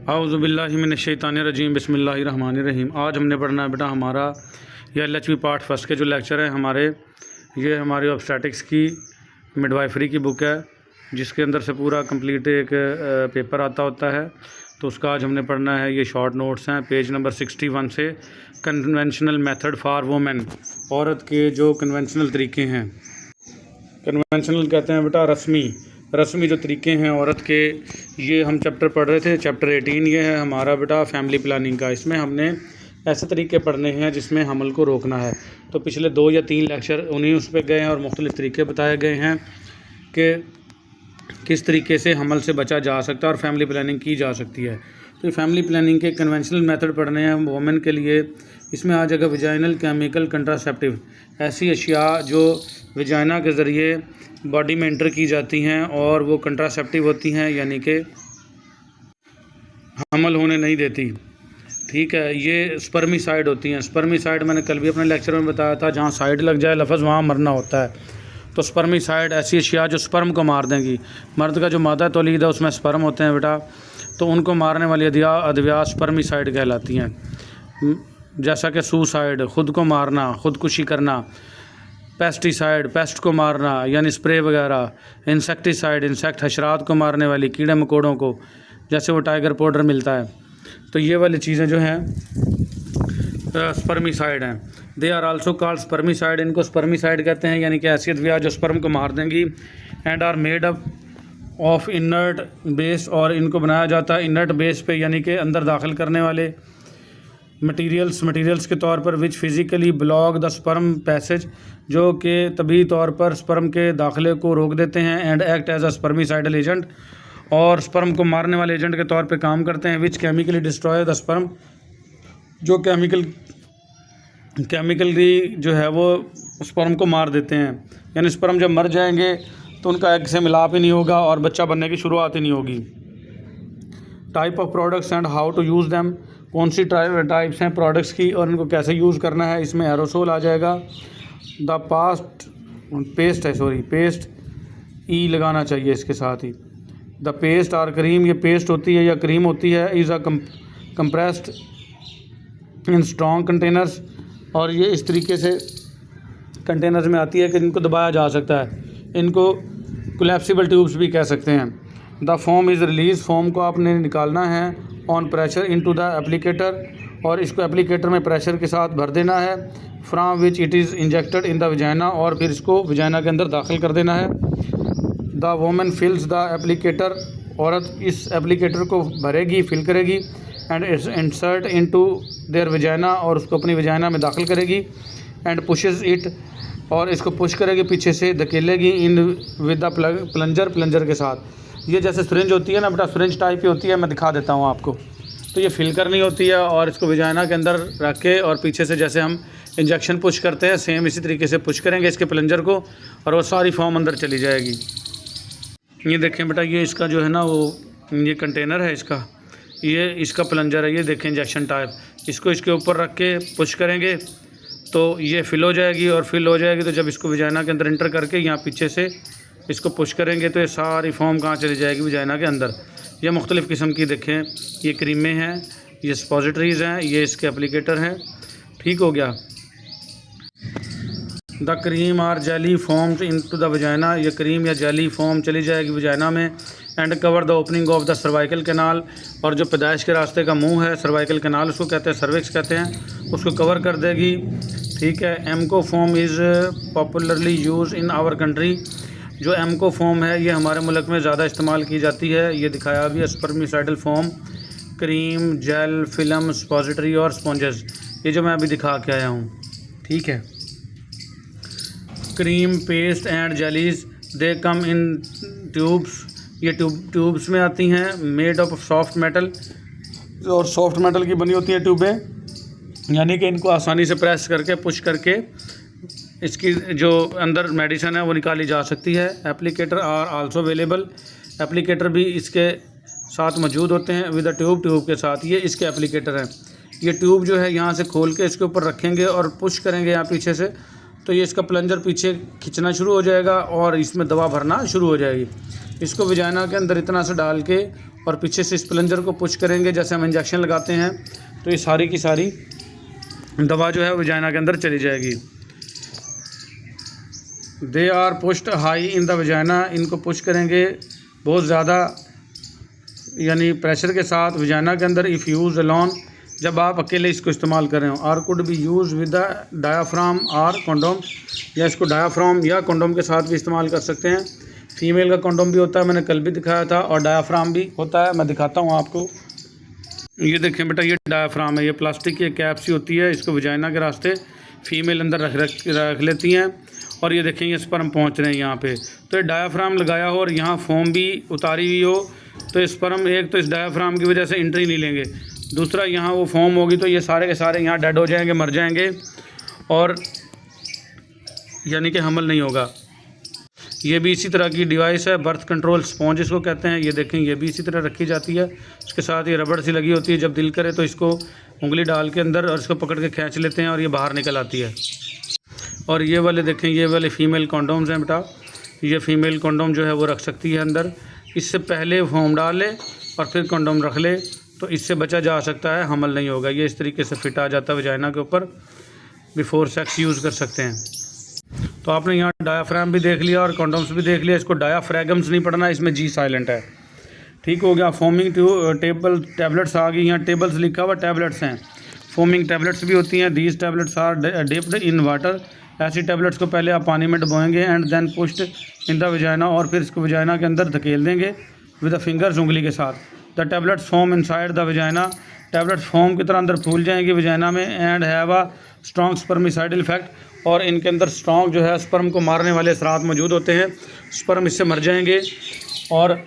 औज़ुबिल्लाहिमिनश्शैतानिर्रजीम बिस्मिल्लाहिर्रहमानिर्रहीम। आज हमने पढ़ना है बेटा हमारा ये LHV पार्ट फर्स्ट के जो लेक्चर है ये हमारी ऑब्स्टेटिक्स की मिडवाइफरी की बुक है, जिसके अंदर से पूरा कंप्लीट एक पेपर आता होता है। तो उसका आज हमने पढ़ना है, ये शॉर्ट नोट्स हैं पेज नंबर 61 से। कन्वेंशनल मेथड फॉर वुमेन, औरत के जो कन्वेंशनल तरीके हैं। कन्वेंशनल कहते हैं बेटा रस्मी जो तरीके हैं औरत के, ये हम चैप्टर पढ़ रहे थे, चैप्टर 18 ये है हमारा बेटा फैमिली प्लानिंग का। इसमें हमने ऐसे तरीके पढ़ने हैं जिसमें हमल को रोकना है। तो पिछले 2 या 3 लेक्चर उन्हीं उस पर गए हैं और मुख्तलिफ़ तरीके बताए गए हैं कि किस तरीके से हमल से बचा जा सकता है और फैमिली प्लानिंग की जा सकती है। तो फैमिली प्लानिंग के कन्वेंशनल मेथड पढ़ने हैं वुमेन के लिए। इसमें आ जाएगा विजाइनल केमिकल कंट्रासेप्टिव, ऐसी अशिया जो विजाइना के ज़रिए बॉडी में इंटर की जाती हैं और वो कंट्रासेप्टिव होती हैं, यानी कि हमल होने नहीं देती। ठीक है, ये स्पर्मिसाइड होती हैं। स्पर्मिसाइड मैंने कल भी अपने लेक्चर में बताया था, जहाँ साइड लग जाए लफ्ज़ वहाँ मरना होता है। तो स्पर्मिसाइड ऐसी अशिया जो स्पर्म को मार देंगी। मर्द का जो मादा तौलीद है उसमें स्पर्म होते हैं बेटा, तो उनको मारने वाली अद्विया स्पर्मिसाइड कहलाती हैं। जैसा कि सुसाइड, ख़ुद को मारना, ख़ुदकुशी करना। पेस्टिसाइड, पेस्ट को मारना यानी स्प्रे वगैरह। इंसेक्टिसाइड, इंसेक्ट हशरात को मारने वाली, कीड़े मकोड़ों को, जैसे वो टाइगर पाउडर मिलता है। तो ये वाली चीज़ें जो हैं स्पर्मिसाइड हैं। They are also called spermicide, इनको स्पर्मिसाइड कहते हैं, यानी कि ऐसी अद्विया जो स्पर्म को मार देंगी। And are made up of inert base, और इनको बनाया जाता है इनर्ट बेस पे, यानी कि अंदर दाखिल करने वाले मटीरियल्स के तौर पर, which physically block the sperm passage, जो कि तभी तौर पर स्पर्म के दाखिले को रोक देते हैं। And act as a spermicidal agent, और स्पर्म को मारने वाले एजेंट के तौर पे काम करते हैं। विच केमिकली डिस्ट्रॉय द स्पर्म, जो केमिकली जो है वो स्पर्म को मार देते हैं। यानी स्पर्म जब मर जाएंगे तो उनका एग से मिलाप ही नहीं होगा और बच्चा बनने की शुरुआत ही नहीं होगी। Type of products and how to use them, कौन सी टाइप्स हैं प्रोडक्ट्स की और इनको कैसे यूज़ करना है। इसमें एरोसोल आ जाएगा। द पेस्ट ई लगाना चाहिए इसके साथ ही। द पेस्ट और क्रीम, ये पेस्ट होती है या क्रीम होती है, is a compressed in strong containers, और ये इस तरीके से कंटेनर्स में आती है कि इनको दबाया जा सकता है। इनको कोलैप्सिबल ट्यूब्स भी कह सकते हैं। The foam is release, foam को आपने निकालना है on pressure into the applicator, और इसको एप्लीकेटर में प्रेशर के साथ भर देना है। From which it is injected in the vagina, और फिर इसको विजाइना के अंदर दाखिल कर देना है। द वोमेन फिल्स द एप्लीकेटर, औरत इस एप्लीकेटर को भरेगी, फिल करेगी। And insert into their vagina, और उसको अपनी विजाइना में दाखिल करेगी। एंड पुशेस इट, और इसको पुश करेगी, पीछे से धकेलेगी इन विद द प्लंजर के साथ। ये जैसे सिरिंज होती है ना बेटा, सिरिंज टाइप की होती है, मैं दिखा देता हूँ आपको। तो ये फिल करनी होती है और इसको विजाइना के अंदर रख के, और पीछे से जैसे हम इंजेक्शन पुश करते हैं सेम इसी तरीके से पुश करेंगे इसके प्लंजर को, और वो सारी फॉर्म अंदर चली जाएगी। ये देखें बेटा, ये इसका जो है ना वो ये कंटेनर है इसका, ये इसका प्लंजर है, ये देखें इंजेक्शन टाइप। इसको इसके ऊपर रख के पुश करेंगे तो ये फिल हो जाएगी, और फिल हो जाएगी तो जब इसको विजाइना के अंदर इंटर करके यहाँ पीछे से इसको पुश करेंगे तो ये सारी फॉर्म कहाँ चली जाएगी, विजाइना के अंदर। ये मुख्तलिफ़ किस्म की देखें, ये क्रीमें हैं, ये सपोजिटरीज़ हैं, ये इसके एप्लीकेटर हैं। ठीक हो गया। The cream or jelly forms into the vagina, ये क्रीम या जेली फॉर्म चली जाएगी वजाइना में। And cover the opening of the cervical canal, और जो पैदाइश के रास्ते का मुंह है सर्वाइकल कैनाल उसको कहते हैं, सर्विक्स कहते हैं, उसको कवर कर देगी। ठीक है। Emko foam is popularly use in our country, जो एमको फॉर्म है ये हमारे मुल्क में ज़्यादा इस्तेमाल की जाती है। ये दिखाया भी है, spermicidal form, cream, gel, film, suppository और स्पॉन्जेस, ये जो मैं अभी दिखा के आया हूँ। ठीक है। Cream, paste and jellies, they come in tubes, ये ट्यूब्स में आती हैं। मेड ऑफ सॉफ्ट मेटल, और सॉफ्ट मेटल की बनी होती है ट्यूबें, यानी कि इनको आसानी से प्रेस करके पुश करके इसकी जो अंदर मेडिसिन है वो निकाली जा सकती है। Applicator are also available, applicator भी इसके साथ मौजूद होते हैं विद द ट्यूब के साथ। ये इसके एप्लीकेटर हैं। ये ट्यूब जो है यहाँ से खोल के इसके ऊपर रखेंगे और पुश करेंगे यहाँ पीछे से, तो ये इसका प्लंजर पीछे खींचना शुरू हो जाएगा और इसमें दवा भरना शुरू हो जाएगी। इसको विजाइना के अंदर इतना से डाल के और पीछे से इस प्लंजर को पुश करेंगे जैसे हम इंजेक्शन लगाते हैं, तो ये सारी की सारी दवा जो है वजाइना के अंदर चली जाएगी। They are pushed high in the vagina, इनको पुश करेंगे बहुत ज़्यादा यानी प्रेशर के साथ वजाइना के अंदर। इफ़ यूज़ अलोन, जब आप अकेले इसको इस्तेमाल कर रहे हो। Or could be use with the diaphragm or condom, या इसको डायाफ्राम या कंडोम के साथ भी इस्तेमाल कर सकते हैं। फीमेल का कंडोम भी होता है, मैंने कल भी दिखाया था, और डायाफ्राम भी होता है, मैं दिखाता हूँ आपको। ये देखें बेटा, ये डायाफ्राम है, ये प्लास्टिक की कैप सी होती है, इसको वजाइना के रास्ते फीमेल अंदर रख लेती हैं, और ये देखें ये स्पर्म पहुँच रहे हैं यहाँ पे। तो ये डायाफ्राम लगाया हो और यहाँ फोम भी उतारी हुई हो, तो स्पर्म एक तो इस डायाफ्राम की वजह से एंट्री नहीं लेंगे, दूसरा यहाँ वो फॉर्म होगी तो ये सारे के सारे यहाँ डेड हो जाएंगे, मर जाएंगे, और यानी कि हमल नहीं होगा। ये भी इसी तरह की डिवाइस है, बर्थ कंट्रोल स्पॉन्ज इसको कहते हैं। ये देखें, ये भी इसी तरह रखी जाती है, इसके साथ ये रबड़ सी लगी होती है, जब दिल करे तो इसको उंगली डाल के अंदर और इसको पकड़ के खींच लेते हैं और ये बाहर निकल आती है। और ये वाले देखें, ये वाले फ़ीमेल कॉन्डोम्स हैं बेटा, ये फ़ीमेल कॉन्डोम जो है वो रख सकती है अंदर। इससे पहले फॉर्म डाल ले और फिर कॉन्डोम रख ले, तो इससे बचा जा सकता है, हमल नहीं होगा। ये इस तरीके से फिट आ जाता है वजाइना के ऊपर, बिफोर सेक्स यूज़ कर सकते हैं। तो आपने यहाँ डायाफ्राम भी देख लिया और कॉन्डोम्स भी देख लिया, इसको डायाफ्रैगम्स नहीं पढ़ना, इसमें जी साइलेंट है। ठीक हो गया। फोमिंग टेबल टैबलेट्स आ गई, यहाँ टेबल्स लिखा हुआ टैबलेट्स हैं। फोमिंग टैबलेट्स भी होती हैं। These tablets are dipped in water, ऐसी टैबलेट्स को पहले आप पानी में डुबोएंगे and then pushed in the vagina, और फिर इसको वजाइना के अंदर धकेल देंगे विद द फिंगर्स, उंगली के साथ। The tablets form inside the vagina, tablets form की तरह अंदर फूल जाएंगी वजाइना में, and have a strong spermicidal effect, और इनके अंदर स्ट्रॉन्ग जो है स्पर्म को मारने वाले असरात मौजूद होते हैं। स्पर्म इससे मर जाएंगे और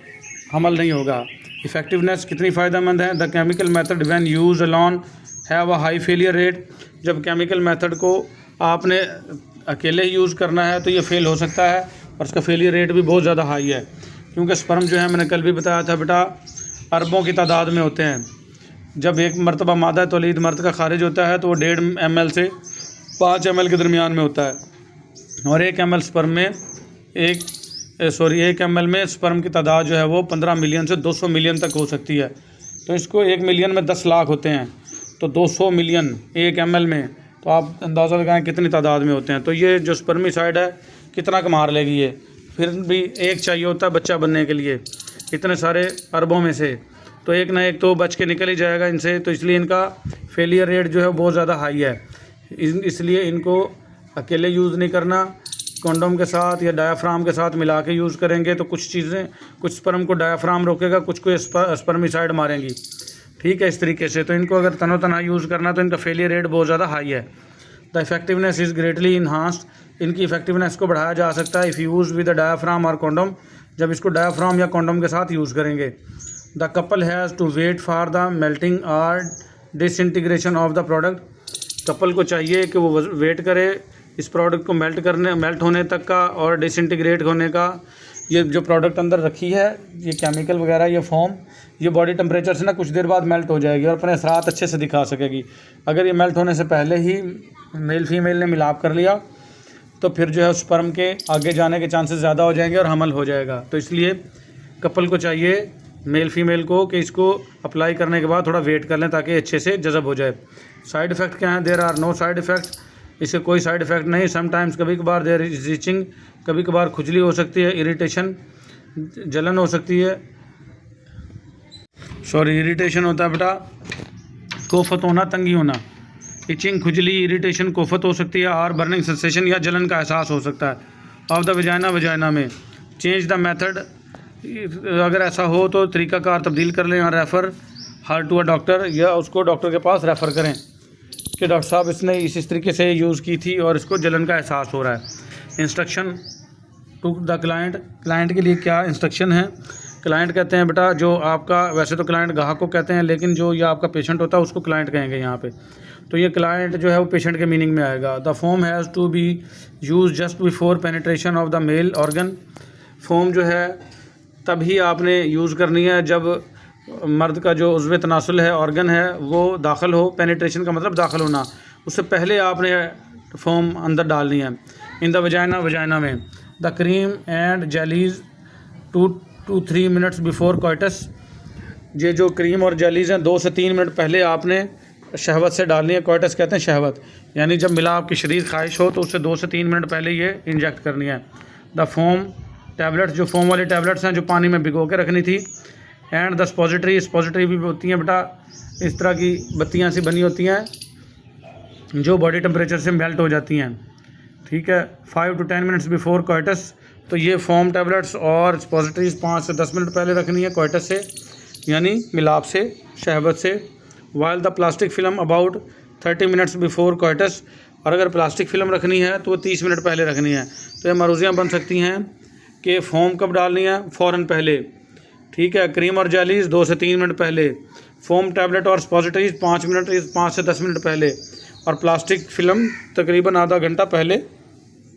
हमल नहीं होगा। इफ़ेक्टिवनेस कितनी फ़ायदेमंद है। The chemical method when use alone have a high failure rate, जब केमिकल मेथड को आपने अकेले ही यूज़ करना है तो ये फेल हो सकता है, और इसका फेलियर रेट भी बहुत ज़्यादा हाई है, क्योंकि स्पर्म जो है मैंने कल भी बताया था बेटा अरबों की तादाद में होते हैं। जब एक मरतबा मादा तौलीद मर्द का खारिज होता है तो वो 1.5 ml से 5 ml के दरमियान में होता है, और 1 ml स्पर्म में 1 ml में स्पर्म की तादाद जो है वो 15 मिलियन से 200 मिलियन तक हो सकती है। तो इसको 1 मिलियन में 10 लाख होते हैं, तो 200 मिलियन 1 ml में, तो आप अंदाज़ा लगाएं कितनी तादाद में होते हैं। तो ये जो स्पर्मिसाइड है कितना मार लेगी ये, फिर भी एक चाहिए होता है बच्चा बनने के लिए, इतने सारे अरबों में से तो एक ना एक तो बच के निकल ही जाएगा इनसे, तो इसलिए इनका फेलियर रेट जो है बहुत ज़्यादा हाई है। इसलिए इनको अकेले यूज़ नहीं करना, कंडोम के साथ या डायाफ्राम के साथ मिला के यूज़ करेंगे तो कुछ चीज़ें, कुछ स्पर्म को डायाफ्राम रोकेगा, कुछ को स्पर्मिसाइड मारेंगी। ठीक है, इस तरीके से। तो इनको अगर तनो तना यूज़ करना तो इनका फेलियर रेट बहुत ज़्यादा हाई है। The effectiveness is greatly enhanced, इनकी इफेक्टिवनेस को बढ़ाया जा सकता है if use with the diaphragm और कॉन्डोम, जब इसको डायाफ्राम या कॉन्डोम के साथ यूज़ करेंगे। The couple has to wait for the melting और disintegration of the product, couple को चाहिए कि वो वेट करे इस प्रोडक्ट को मेल्ट होने तक का और डिसइंटीग्रेट होने का। ये जो प्रोडक्ट अंदर रखी है, ये केमिकल वगैरह, ये फॉर्म, ये बॉडी टेम्परेचर से ना कुछ देर बाद मेल्ट हो जाएगी और अपने असरात अच्छे से दिखा सकेगी। अगर ये मेल्ट होने से पहले ही मेल फीमेल ने मिलाप कर लिया तो फिर जो है स्पर्म के आगे जाने के चांसेस ज़्यादा हो जाएंगे और हमल हो जाएगा। तो इसलिए कपल को चाहिए, मेल फीमेल को, कि इसको अप्लाई करने के बाद थोड़ा वेट कर लें ताकि अच्छे से जज़ब हो जाए। साइड इफ़ेक्ट क्या है? There are no side effect, इसके कोई साइड इफ़ेक्ट नहीं। समटाइम्स, कभी कभार देयर इज रीचिंग, कभी कभार खुजली हो सकती है, इरिटेशन, जलन हो सकती है, इरिटेशन होता है बेटा, कोफत होना, तंगी होना, इचिंग, खुजली, इरिटेशन, कोफत हो सकती है, और बर्निंग सेंसेशन या जलन का एहसास हो सकता है। ऑफ द वजाइना में चेंज द मेथड, अगर ऐसा हो तो तरीक़ाकार तब्दील कर लें, और refer her to a doctor, या उसको डॉक्टर के पास रेफ़र करें कि डॉक्टर साहब इसने इस तरीके से यूज़ की थी और इसको जलन का एहसास हो रहा है। इंस्ट्रक्शन टू द क्लाइंट के लिए क्या इंस्ट्रक्शन है? क्लाइंट कहते हैं बेटा जो आपका, वैसे तो क्लाइंट ग्राहक को कहते हैं, लेकिन जो ये आपका पेशेंट होता है उसको क्लाइंट कहेंगे यहाँ पे। तो ये क्लाइंट जो है वो पेशेंट के मीनिंग में आएगा। The foam has to be use just before penetration of the male organ, foam जो है तभी आपने यूज़ करनी है जब मर्द का जो उज़्व तनासुल है, ऑर्गन है, वो दाखिल हो। पेनिट्रेशन का मतलब दाखिल होना, उससे पहले आपने फोम अंदर डालनी है। इन द वजाइना में the cream and jellies 2 to 3 minutes before coitus, ये जो क्रीम और जेलीज़ हैं 2 से 3 मिनट पहले आपने शहवत से डालनी है। कोइटस कहते हैं शहवत, यानी जब मिला आपकी शरीर ख्वाहिश हो तो उससे 2 से 3 मिनट पहले ये इंजेक्ट करनी है। द फोम टैबलेट्स, जो फोम वाली टैबलेट्स हैं जो पानी में भिगो के रखनी थी। एंड द स्पॉजिटरी भी होती हैं बेटा, इस तरह की बत्तियाँ सी बनी होती हैं जो बॉडी टेम्परेचर से मेल्ट हो जाती हैं। ठीक है, 5 to 10 मिनट्स बिफोर कोइटस। तो ये फोम टैबलेट्स और स्पॉजिटरीज 5 से 10 मिनट पहले रखनी है कोइटस से, यानी मिलाप से, शहबत से। While the plastic film about 30 minutes before coitus. और अगर प्लास्टिक फ़िल्म रखनी है तो वो 30 मिनट पहले रखनी है। तो ये मरूजियाँ बन सकती हैं कि फ़ोम कब डालनी है, फ़ौरन पहले। ठीक है, क्रीम और जेलीज़ 2 से 3 मिनट पहले, फ़ोम टैबलेट और स्पॉजिटरीज 5 से 10 मिनट पहले, और प्लास्टिक फ़िल्म तकरीबन आधा घंटा पहले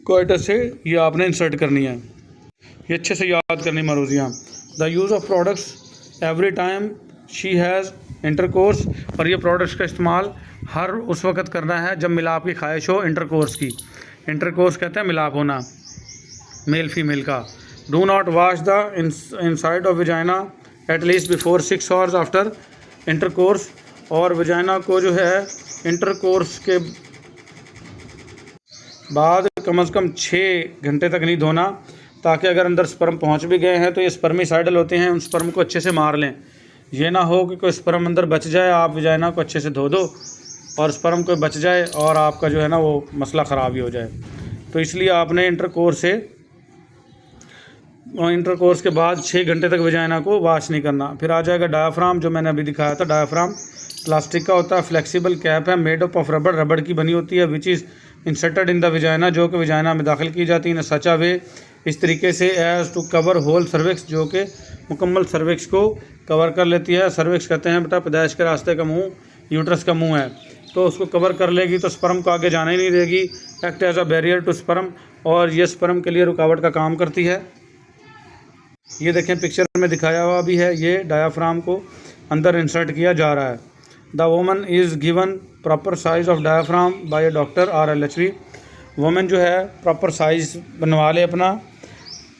कोइटस से ये आपने इंसर्ट करनी है। ये अच्छे से याद करनी मरूजियाँ। The use of products every time she has intercourse. और ये प्रोडक्ट्स का इस्तेमाल हर उस वक़्त करना है जब मिलाप की ख्वाहिश हो, इंटरकोर्स की। इंटरकोर्स कहते हैं मिलाप होना मेल फीमेल का। Do not wash the inside of vagina at least before 6 hours after intercourse. और वजाइना को जो है इंटरकोर्स के बाद कम से कम 6 घंटे तक नहीं धोना, ताकि अगर अंदर स्पर्म पहुंच भी गए हैं तो ये स्पर्मिसाइडल होते हैं, उन स्पर्म को अच्छे से मार लें। ये ना हो कि कोई स्पर्म अंदर बच जाए, आप वजाइना को अच्छे से धो दो और स्पर्म कोई बच जाए और आपका जो है ना वो मसला ख़राब ही हो जाए। तो इसलिए आपने इंटरकोर्स के बाद 6 घंटे तक वजाइना को वॉश नहीं करना। फिर आ जाएगा डायाफ्राम, जो मैंने अभी दिखाया था। डायाफ्राम प्लास्टिक का होता है, फ्लेक्सिबल कैप है, मेड अप ऑफ रबड़ की बनी होती है, which is inserted in the vagina, जो कि वजाइना में दाखिल की जाती है। इन सच अ वे, इस तरीके से, as to cover whole cervix, जो कि मुकम्मल सर्विक्स को कवर कर लेती है। सर्विक्स कहते हैं बेटा पैदाइश के रास्ते का मुंह, यूट्रस का मुंह है, तो उसको कवर कर लेगी तो स्पर्म को आगे जाने ही नहीं देगी। Act as a barrier to sperm, और ये स्पर्म के लिए रुकावट का काम करती है। ये देखें पिक्चर में दिखाया हुआ भी है, ये डायाफ्राम को अंदर इंसर्ट किया जा रहा है। The woman is given proper size of diaphragm by a doctor और LHV। वोमन जो है प्रॉपर साइज़ बनवा ले अपना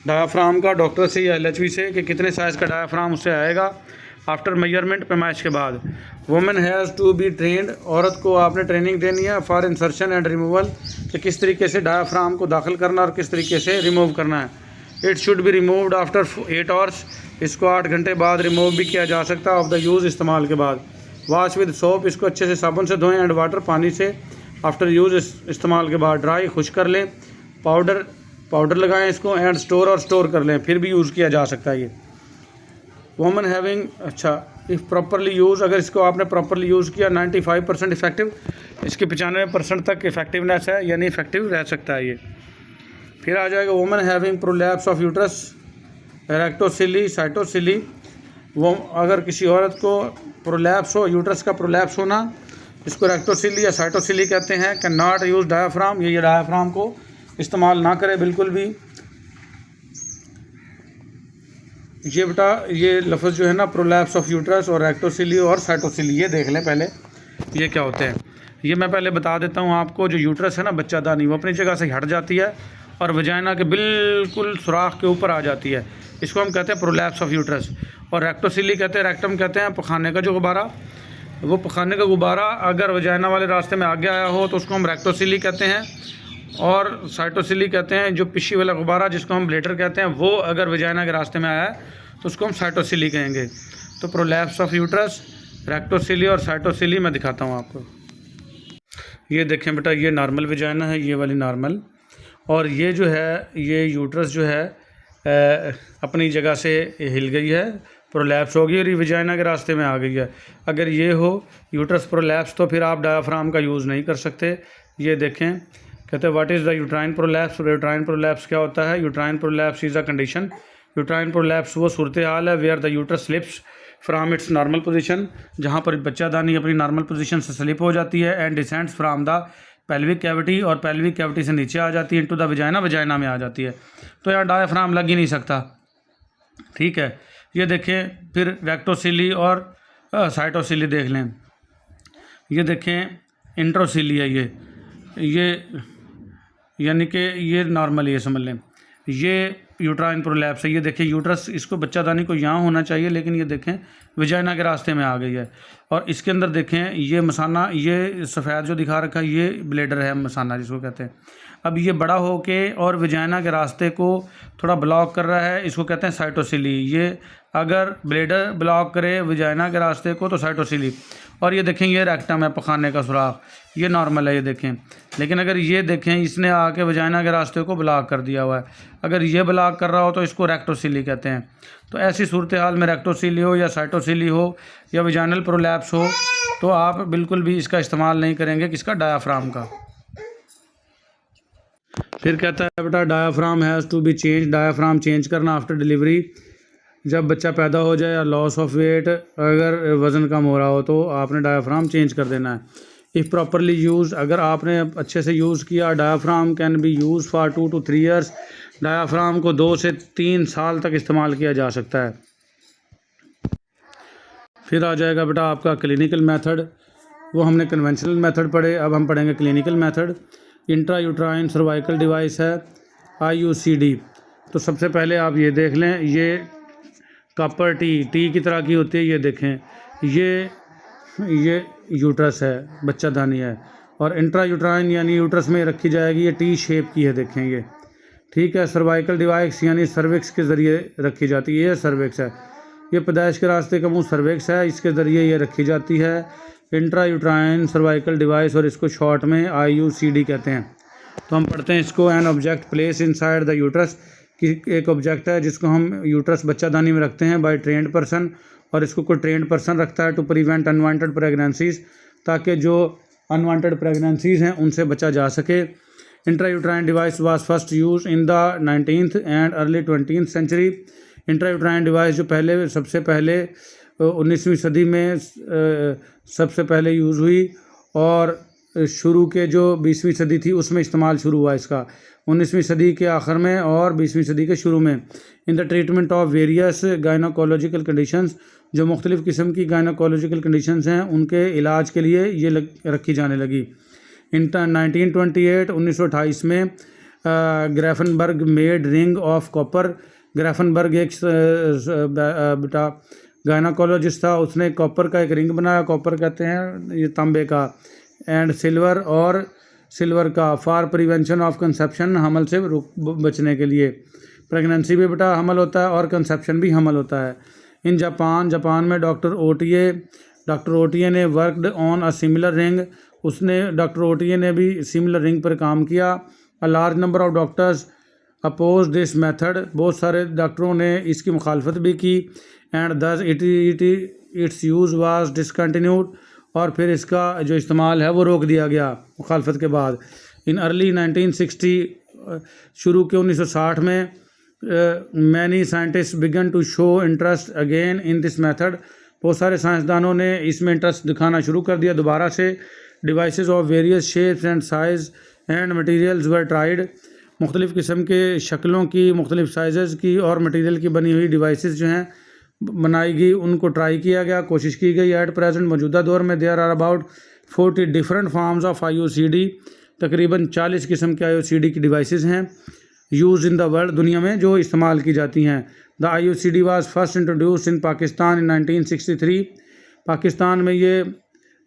डायाफ्राम का डॉक्टर से या LHV से, कि कितने साइज़ का डायाफ्राम उससे आएगा। आफ्टर मेजरमेंट, पैमाइश के बाद। Women has to be trained, औरत को आपने ट्रेनिंग देनी है फॉर इंसर्शन एंड रिमूवल, कि किस तरीके से डायाफ्राम को दाखिल करना और किस तरीके से रिमूव करना है। It should be removed after 8 hours. इसको 8 घंटे बाद रिमूव भी किया जा सकता है ऑफ द यूज़, इस्तेमाल के बाद। वॉश विद सोप, इसको अच्छे से साबुन से धोएं, एंड वाटर, पानी से। आफ्टर यूज़, इस्तेमाल के बाद। ड्राई, खुश कर लें। पाउडर लगाएं इसको, एंड स्टोर कर लें, फिर भी यूज़ किया जा सकता है ये। वोमन हैविंग, अच्छा, इफ़ प्रॉपरली यूज़, अगर इसको आपने प्रॉपरली यूज़ किया 95% इफेक्टिव, इसकी 95% तक इफेक्टिवनेस है, यानी इफेक्टिव रह सकता है ये। फिर आ जाएगा woman having prolapse of uterus, rectocele, cystocele. वो अगर किसी औरत को प्रोलैप्स हो, यूट्रस का प्रोलैप्स होना, इसको रेक्टोसिली या साइटोसिली कहते हैं। कैन नॉट यूज़ डायाफ्राम, ये डायाफ्राम को इस्तेमाल ना करे बिल्कुल भी। ये बेटा ये लफ्ज़ जो है ना, प्रोलैप्स ऑफ यूट्रस और रेक्टोसिली और साइटोसिली, ये देख लें पहले ये क्या होते हैं। ये मैं पहले बता देता हूँ आपको। जो यूट्रस है ना, बच्चादानी, वो अपनी जगह से हट जाती है और वजाइना के बिल्कुल सुराख के ऊपर आ जाती है, इसको हम कहते हैं प्रोलैप्स ऑफ यूट्रस। और रेक्टोसिली कहते हैं, रेक्टम कहते हैं पखाने का जो गुब्बारा, वो पखाने का गुब्बारा अगर वजाइना वाले रास्ते में आगे आया हो तो उसको हम रेक्टोसिली कहते हैं। और साइटोसिली कहते हैं जो पिशी वाला गुब्बारा, जिसको हम ब्लेडर कहते हैं, वो अगर वजाइना के रास्ते में आया है तो उसको हम साइटोसिली कहेंगे। तो प्रोलैप्स ऑफ यूट्रस, रेक्टोसिली और साइटोसिली मैं दिखाता हूँ आपको। ये देखें बेटा, ये नॉर्मल वजाइना है, ये वाली नॉर्मल, और ये जो है, ये यूट्रस जो है अपनी जगह से हिल गई है, प्रोलैप्स हो गई और ये वजाइना के रास्ते में आ गई है। अगर ये हो यूट्रस प्रोलैप्स, तो फिर आप डायाफ्राम का यूज़ नहीं कर सकते। ये देखें, कहते हैं what is the uterine prolapse. Uterine prolapse क्या होता है? Uterine prolapse is a condition, uterine prolapse वो सूरत हाल है where the uterus slips from its normal position, जहाँ पर बच्चादानी अपनी नॉर्मल पोजीशन से स्लिप हो जाती है, and descends from the pelvic cavity, और पेल्विक कैविटी से नीचे आ जाती है इनटू द वजाइना, वजाइना में आ जाती है। तो यार डायाफ्राम लग ही नहीं सकता। ठीक है, ये देखें। फिर रेक्टोसिली और साइटोसिली देख लें। ये देखें इंट्रोसिली है, ये यानी कि ये नॉर्मल, ये समझ लें। ये यूट्राइन प्रोलैप्स है। ये देखें यूट्रस, इसको बच्चादानी को यहाँ होना चाहिए, लेकिन ये देखें वजाइना के रास्ते में आ गई है। और इसके अंदर देखें ये मसाना, ये सफ़ेद जो दिखा रखा है ये ब्लेडर है, मसाना जिसको कहते हैं। अब ये बड़ा होके और वजाइना के रास्ते को थोड़ा ब्लॉक कर रहा है, इसको कहते हैं साइटोसिली। ये अगर ब्लेडर ब्लॉक करे वजाइना के रास्ते को तो साइटोसिली। और ये देखें ये रेक्टम है, पखाने का सुराख, ये नॉर्मल है ये देखें। लेकिन अगर ये देखें इसने आके वजाइना के रास्ते को ब्लॉक कर दिया हुआ है, अगर ये ब्लॉक कर रहा हो तो इसको रेक्टोसिली कहते हैं। तो ऐसी सूरत हाल में रेक्टोसिली हो या साइटोसिली हो या वजाइनल प्रोलैप्स हो तो आप बिल्कुल भी इसका इस्तेमाल नहीं करेंगे किसका, डायाफ्राम का। फिर कहता है बेटा diaphragm has to be change, diaphragm change करना आफ्टर डिलीवरी, जब बच्चा पैदा हो जाए या लॉस ऑफ वेट, अगर वज़न कम हो रहा हो तो आपने डायाफ्राम चेंज कर देना है। इफ़ प्रॉपरली यूज़, अगर आपने अच्छे से यूज़ किया, diaphragm can be use for 2 to 3 years, diaphragm को 2 से 3 साल तक इस्तेमाल किया जा सकता है। फिर आ जाएगा बेटा आपका क्लिनिकल मेथड, वो हमने कन्वेंशनल मेथड पढ़े, अब हम पढ़ेंगे clinical method. Intra uterine cervical device है IUCD। तो सबसे पहले आप ये देख लें, ये कॉपर टी की तरह की होती है, ये देखें ये यूट्रस है, बच्चादानी है, और इंट्रा यूट्राइन यानी यूट्रस में रखी जाएगी, ये टी शेप की है, देखें ये, ठीक है। सर्वाइकल डिवाइस यानी सर्विक्स के ज़रिए रखी जाती है, ये सर्विक्स है, ये पैदाइश के रास्ते का मुंह सर्विक्स है, इसके ज़रिए ये रखी जाती है इंट्रा यूट्राइन सर्वाइकल डिवाइस, और इसको शॉर्ट में IUCD कहते हैं। तो हम पढ़ते हैं इसको, an object place inside the uterus, कि एक ऑब्जेक्ट है जिसको हम यूट्रस बच्चादानी में रखते हैं बाय ट्रेंड पर्सन, और इसको कोई ट्रेंड पर्सन रखता है टू प्रिवेंट अनवांटेड प्रेगनेंसीज, ताकि जो अनवांटेड प्रेगनेंसीज हैं उनसे बचा जा सके। Intrauterine device was first use in the 19th and early 20th century. Intrauterine device जो सबसे पहले 19वीं सदी में सबसे पहले यूज़ हुई, और शुरू के जो 20वीं सदी थी उसमें इस्तेमाल शुरू हुआ इसका, 19वीं सदी के आखिर में और 20वीं सदी के शुरू में। In the treatment of various gynaecological conditions, जो मुख्तलिफ़ किस्म की गायनोकोलॉजिकल कंडीशंस हैं उनके इलाज के लिए ये रखी जाने लगी। इन 1928 में ग्रैफनबर्ग मेड रिंग ऑफ कॉपर। ग्रैफनबर्ग एक बेटा गायनोकोलॉजिस्ट था, उसने कॉपर का एक रिंग बनाया, कॉपर कहते हैं ये तांबे का, एंड सिल्वर का, फॉर प्रिवेंशन ऑफ कंसेप्शन, हमल से बचने के लिए। प्रेगनेंसी भी बेटा हमल होता है और कंसेप्शन भी हमल होता है। इन जापान में डॉक्टर ओटिए ने worked on a similar ring, doctor Ota ने भी सिमिलर रिंग पर काम किया। A large number of doctors oppose this method, बहुत सारे डॉक्टरों ने इसकी मुखालफत भी की, एंड दस इट्स यूज़ वाज डिसकंटिन्यूड, और फिर इसका जो इस्तेमाल है वो रोक दिया गया मुखालफत के बाद। इन अर्ली 1960, शुरू के 1960 में many scientists began to show interest again in this method, बहुत सारे साइंसदानों ने इसमें इंटरेस्ट दिखाना शुरू कर दिया दोबारा से। Devices of various shapes and size and materials were tried, मुख्तलिफ़ किस्म के शक्लों की, मुख्तलिफ़ साइज़ की और मटेरियल की बनी हुई डिवाइसेस जो हैं बनाई गई, उनको ट्राई किया गया, कोशिश की गई। एट प्रेजेंट, मौजूदा दौर में there are about 40 different forms of IUCD, तकरीबन 40 किस्म के IUCD की डिवाइसेस हैं यूज़ इन द वर्ल्ड, दुनिया में जो इस्तेमाल की जाती हैं। The IUCD was first introduce in Pakistan in 1963। Pakistan में ये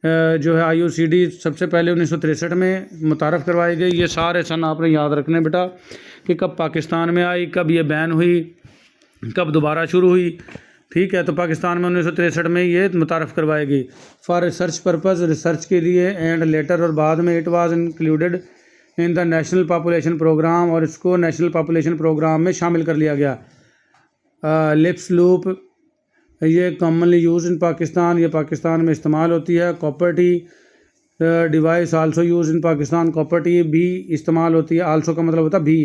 जो है IUCD सबसे पहले 1963 में मुतारफ़ करवाई गई। ये सारे सन आपने याद रखने बेटा कि कब पाकिस्तान में आई, कब ये बैन हुई, कब दोबारा शुरू हुई, ठीक है। तो पाकिस्तान में 1963 में ये मुतारफ़ करवाई गई फॉर रिसर्च पर्पज़, रिसर्च के लिए, एंड लेटर, और बाद में it was included in the national population programme, और इसको नेशनल पॉपुलेशन प्रोग्राम में शामिल कर लिया गया। लिप्स लूप, ये कॉमनली यूज़ इन पाकिस्तान, ये पाकिस्तान में इस्तेमाल होती है। Copper T device also use in Pakistan, copper T भी इस्तेमाल होती है, आल्सो का मतलब होता है भी,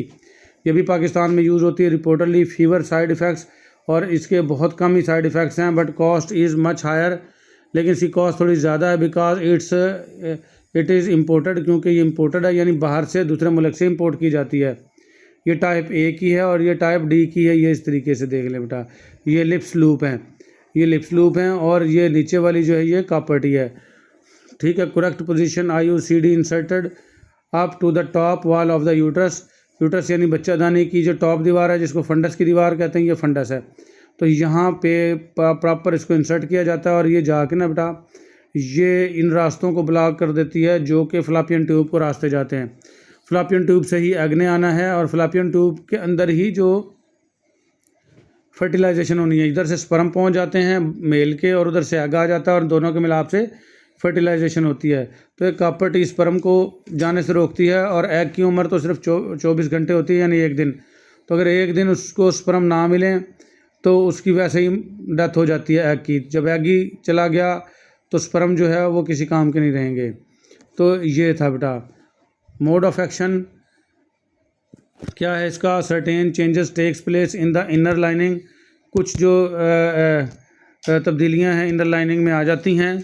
ये भी पाकिस्तान में यूज़ होती है। रिपोर्टडली फीवर साइड इफ़ेक्ट्स, और इसके बहुत कम ही साइड इफ़ेक्ट्स हैं, but cost is much higher, लेकिन इसकी कॉस्ट थोड़ी ज़्यादा है, बिकॉज इट इज़ इम्पोर्टेड, क्योंकि ये इम्पोर्टेड है, यानी बाहर से दूसरे मुल्क से इम्पोर्ट की जाती है। ये टाइप A की है और ये टाइप D की है, ये इस तरीके से देख लें बेटा, ये लिप्स लूप हैं, ये लिप्स लूप हैं, और ये नीचे वाली जो है ये कॉपर टी है, ठीक है। Correct position IUCD inserted up to the top wall of the uterus, uterus यानी बच्चादानी की जो टॉप दीवार है, जिसको फंडस की दीवार कहते हैं, ये फंडस है। तो यहाँ पे प्रॉपर इसको इंसर्ट किया जाता है और ये जाके ना बेटा ये इन रास्तों को ब्लॉक कर देती है जो कि फ्लैपियन ट्यूब को रास्ते जाते हैं। फ्लैपियन ट्यूब से ही एग ने आना है और फ्लैपियन ट्यूब के अंदर ही जो फर्टिलाइजेशन होनी है, इधर से स्पर्म पहुंच जाते हैं मेल के और उधर से एग आ जाता है और दोनों के मिलाप से फर्टिलाइजेशन होती है। तो एक कॉपर टी स्पर्म को जाने से रोकती है और एग की उम्र तो सिर्फ 24 घंटे होती है, यानी एक दिन। तो अगर एक दिन उसको स्पर्म ना मिले तो उसकी वैसे ही डेथ हो जाती है एग की। जब एग ही चला गया तो स्पर्म जो है वो किसी काम के नहीं रहेंगे। तो ये था बेटा मोड ऑफ एक्शन क्या है इसका। Certain changes takes place in the inner lining, कुछ जो तब्दीलियां हैं इनर लाइनिंग में आ जाती हैं।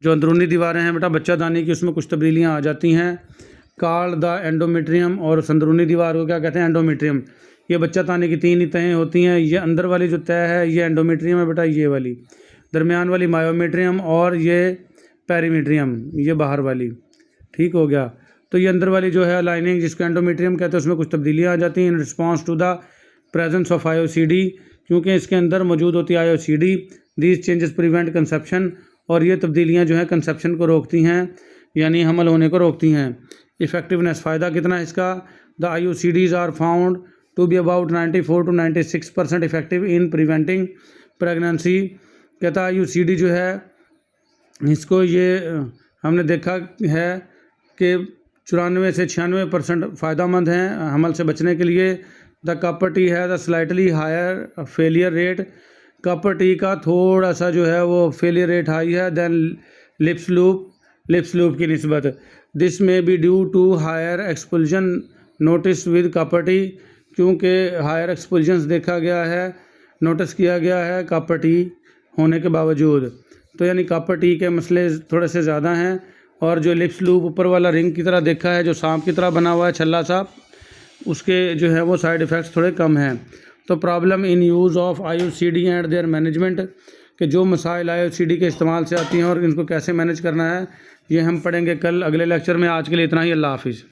जो अंदरूनी दीवारें हैं बेटा बच्चादानी की, उसमें कुछ तब्दीलियां आ जाती हैं। कॉल्ड द एंडोमेट्रियम, और अंदरूनी दीवार को क्या कहते हैं, एंडोमेट्रियम। ये बच्चादानी की 3 ही तहें होती हैं। ये अंदर वाली जो तह है ये एंडोमेट्रियम है बेटा, ये वाली। दरमियान वाली मायोमेट्रियम और ये पेरीमेट्रियम, ये बाहर वाली। ठीक हो गया। तो ये अंदर वाली जो है लाइनिंग जिसको एंडोमेट्रियम कहते हैं, उसमें कुछ तब्दीलियाँ आ जाती हैं in response to the presence of IUCD, क्योंकि इसके अंदर मौजूद होती है IUCD. These changes prevent conception, और ये तब्दीलियाँ जो हैं कंसेप्शन को रोकती हैं, यानी हमल होने को रोकती हैं। इफेक्टिवनेस, फ़ायदा कितना है इसका। The IUCDs are found to be about 94 to 96% effective in preventing pregnancy. कहता है आईओसीडी जो है इसको ये हमने देखा है कि 94 से 96% फ़ायदेमंद हैं हमल से बचने के लिए। द कॉपर टी है the slightly higher failure rate, copper T का थोड़ा सा जो है वो फेलियर रेट हाई है देन लिप्स लूप की निस्बत। This may be due to higher expulsion notice with copper T, क्योंकि हायर एक्सपल्जन्स देखा गया है, नोटिस किया गया है कॉपर टी होने के बावजूद। तो यानी कॉपर टी के मसले थोड़े से ज़्यादा हैं। और जो लिप्स लूप ऊपर वाला रिंग की तरह देखा है, जो सांप की तरह बना हुआ है छल्ला सा, उसके जो है वो साइड इफ़ेक्ट्स थोड़े कम हैं। तो problem in use of IUCD and their management, कि जो मसाइल आईओसीडी के इस्तेमाल से आती हैं और इनको कैसे मैनेज करना है, ये हम पढ़ेंगे कल अगले लेक्चर में। आज के लिए इतना ही। अल्लाह हाफिज़।